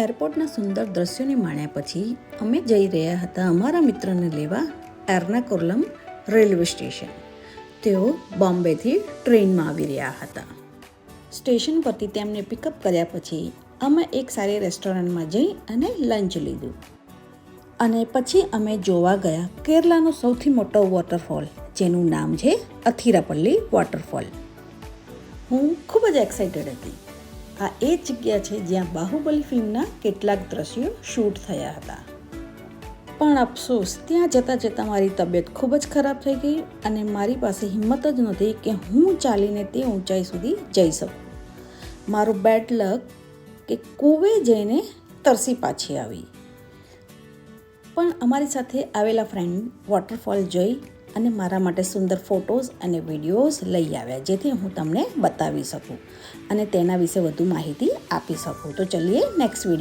એરપોર્ટના સુંદર દ્રશ્યોને માણ્યા પછી અમે જઈ રહ્યા હતા અમારા મિત્રને લેવા એર્નાકુલમ રેલવે સ્ટેશન. તેઓ બોમ્બેથી ટ્રેનમાં આવી રહ્યા હતા. સ્ટેશન પરથી તેમને પિકઅપ કર્યા પછી અમે એક સારી રેસ્ટોરન્ટમાં જઈ અને લંચ લીધું. અને પછી અમે જોવા ગયા કેરલાનો સૌથી મોટો વોટરફોલ, જેનું નામ છે અથિરાપલ્લી વોટરફોલ. હું ખૂબ જ એક્સાઇટેડ હતી. આ એ જગ્યા છે જ્યાં બાહુબલી ફિલ્મના કેટલાક દ્રશ્યો શૂટ થયા હતા. પણ અફસોસ, ત્યાં જતાં જતાં મારી તબિયત ખૂબ જ ખરાબ થઈ ગઈ અને મારી પાસે હિંમત જ નહોતી કે હું ચાલીને તે ઊંચાઈ સુધી જઈ શકું. મારું બેડ લક કે કૂવે જઈને તરસી પાછી આવી. પણ અમારી સાથે આવેલા ફ્રેન્ડ વોટરફોલ જોઈ અને મારા માટે સુંદર ફોટોઝ અને વિડીયોઝ લઈ આવ્યા, જેથી હું તમને બતાવી શકું અને તેના વિશે વધુ માહિતી આપી શકું. તો ચલીએ નેક્સ્ટ વિડીયો.